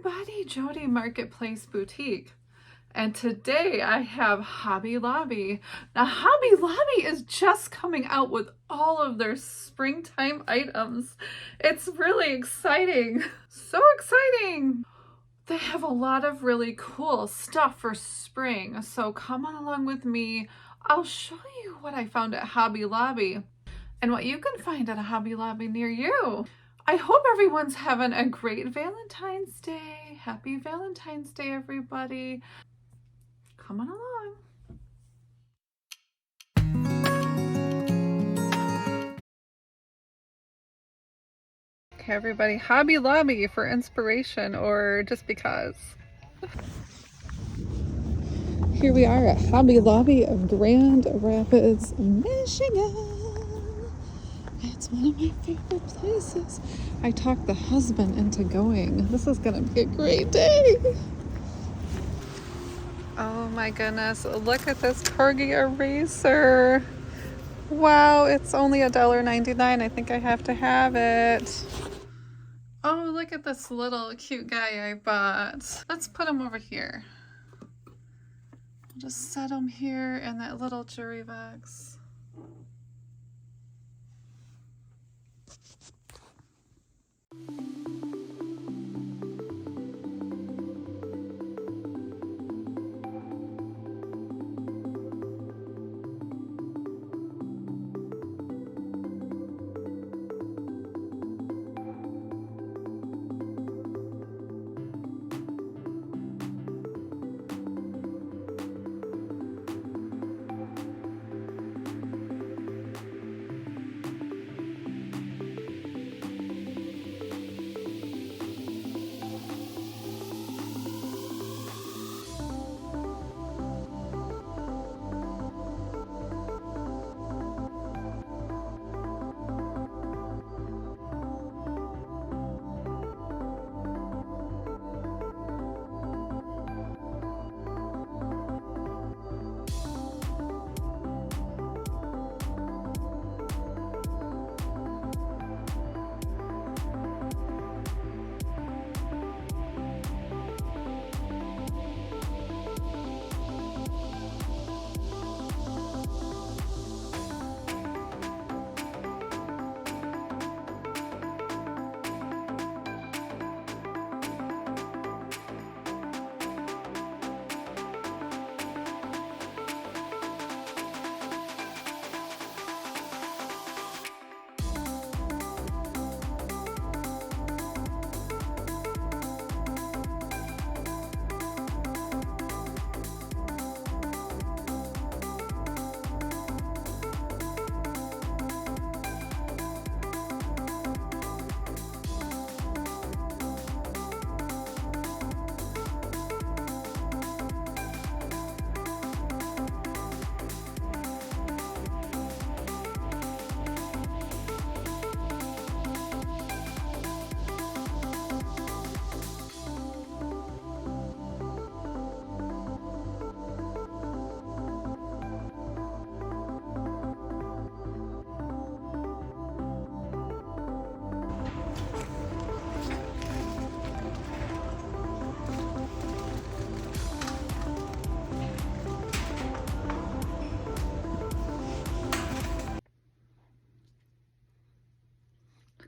everybody, Jody Marketplace Boutique, and today I have Hobby Lobby. Now Hobby Lobby is just coming out with all of their springtime items. It's really exciting, so exciting. They have a lot of really cool stuff for spring, so come on along with me. I'll show you what I found at Hobby Lobby and what you can find at a Hobby Lobby near you. I hope everyone's having a great Valentine's Day. Happy Valentine's Day, everybody. Come on along. Okay, everybody, Hobby Lobby for inspiration or just because. Here we are at Hobby Lobby of Grand Rapids, Michigan. It's one of my favorite places. I talked the husband into going. This is gonna be a great day. Oh my goodness, look at this Corgi eraser. Wow, it's only $1.99. I think I have to have it. Oh, look at this little cute guy I bought. Let's put him over here. I'll just set him here in that little jewelry box.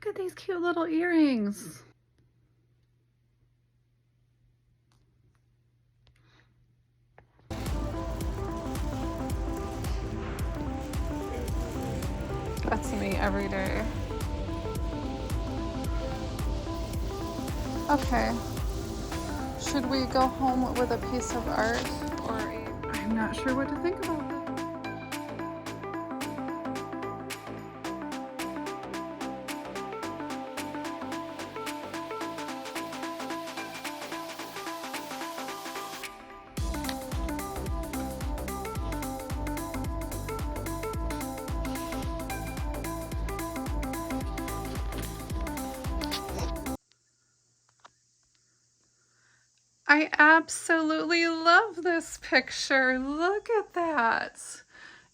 Look at these cute little earrings. That's me every day. Okay. Should we go home with a piece of art or I'm not sure what to think about that. I absolutely love this picture. Look at that.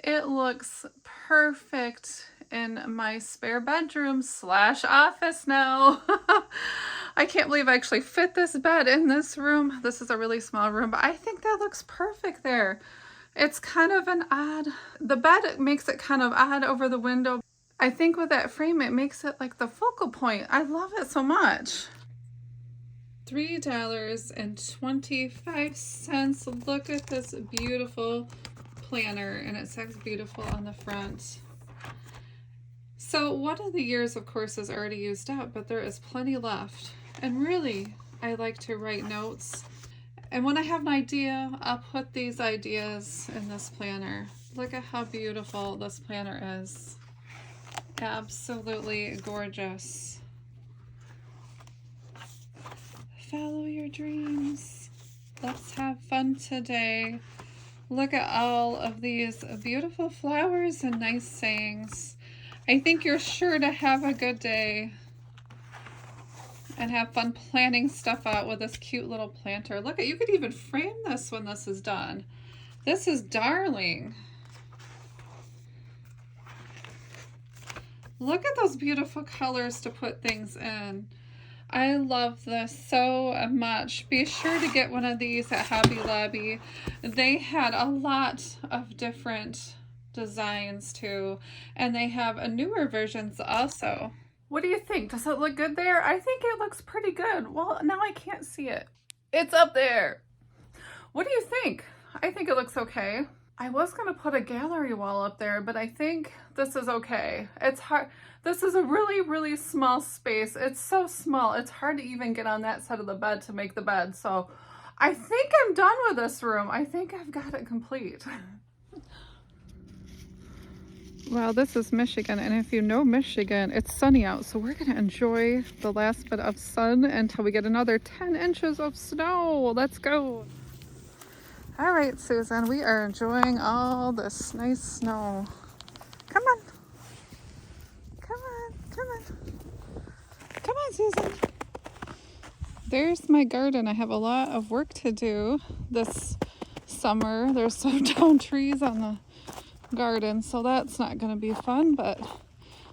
It looks perfect in my spare bedroom slash office now. I can't believe I actually fit this bed in this room. This is a really small room, but I think that looks perfect there. It's kind of an odd, the bed makes it kind of odd over the window. I think with that frame, it makes it like the focal point. I love it so much. $3.25. Look at this beautiful planner, and it says beautiful on the front. So one of the years, of course, is already used up, but there is plenty left. And really, I like to write notes. And when I have an idea, I'll put these ideas in this planner. Look at how beautiful this planner is. Absolutely gorgeous. Follow your dreams. Let's have fun today. Look at all of these beautiful flowers and nice sayings. I think you're sure to have a good day and have fun planning stuff out with this cute little planter. Look at, you could even frame this when this is done. This is darling. Look at those beautiful colors to put things in. I love this so much. Be sure to get one of these at Hobby Lobby. They had a lot of different designs too, and they have newer versions also. What do you think? Does it look good there? I think it looks pretty good. Well, now I can't see it. It's up there. What do you think? I think it looks okay. I was going to put a gallery wall up there, but I think this is okay. It's hard. This is a really, really small space. It's so small. It's hard to even get on that side of the bed to make the bed. So I think I'm done with this room. I think I've got it complete. Well, this is Michigan, and if you know Michigan, it's sunny out. So we're going to enjoy the last bit of sun until we get another 10 inches of snow. Let's go. All right, Susan, we are enjoying all this nice snow. Come on. Come on, come on. Come on, Susan. There's my garden. I have a lot of work to do this summer. There's some down trees on the garden, so that's not going to be fun, but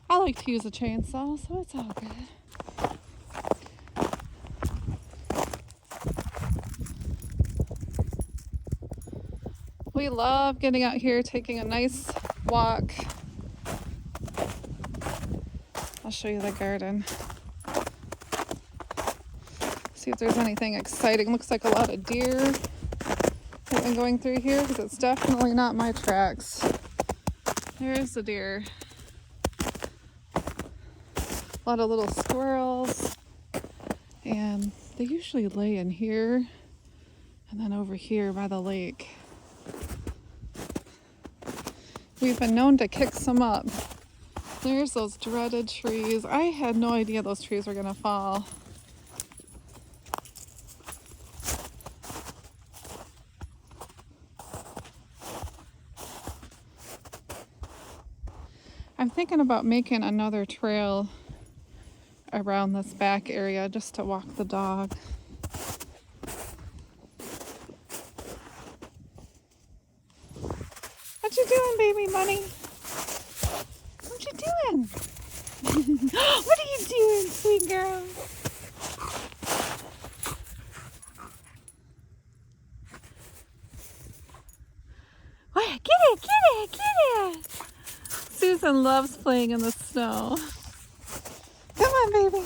I like to use a chainsaw, so it's all good. We love getting out here, taking a nice walk. I'll show you the garden. See if there's anything exciting. Looks like a lot of deer have been going through here, because it's definitely not my tracks. There's the deer. A lot of little squirrels. And they usually lay in here and then over here by the lake. We've been known to kick some up. There's those dreaded trees. I had no idea those trees were gonna fall. I'm thinking about making another trail around this back area just to walk the dog. What you doing, baby bunny? What you doing? What are you doing, sweet girl? What? Get it, get it, get it! Susan loves playing in the snow. Come on, baby.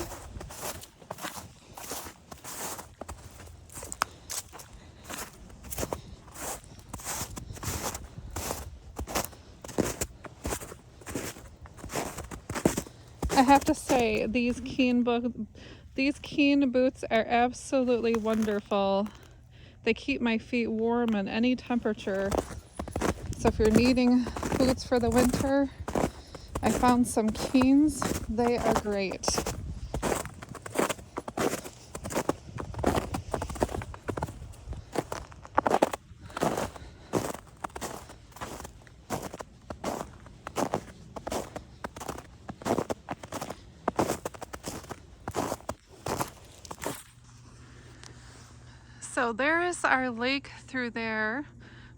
I have to say, these Keen boots are absolutely wonderful. They keep my feet warm in any temperature. So if you're needing boots for the winter, I found some Keens. They are great. So there is our lake through there,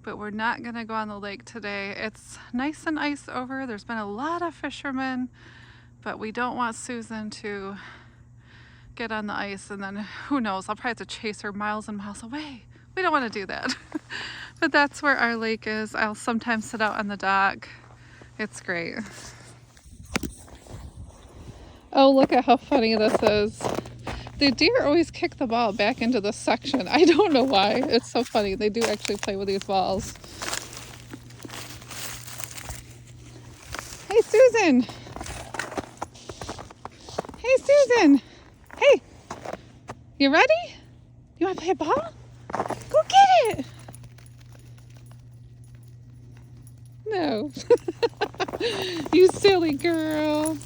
but we're not going to go on the lake today. It's nice and ice over. There's been a lot of fishermen, but we don't want Susan to get on the ice, and then who knows, I'll probably have to chase her miles and miles away. We don't want to do that. But that's where our lake is. I'll sometimes sit out on the dock. It's great. Oh, look at how funny this is. The deer always kick the ball back into this section. I don't know why. It's so funny. They do actually play with these balls. Hey, Susan. Hey, Susan. Hey, you ready? You want to play a ball? Go get it. No. You silly girl.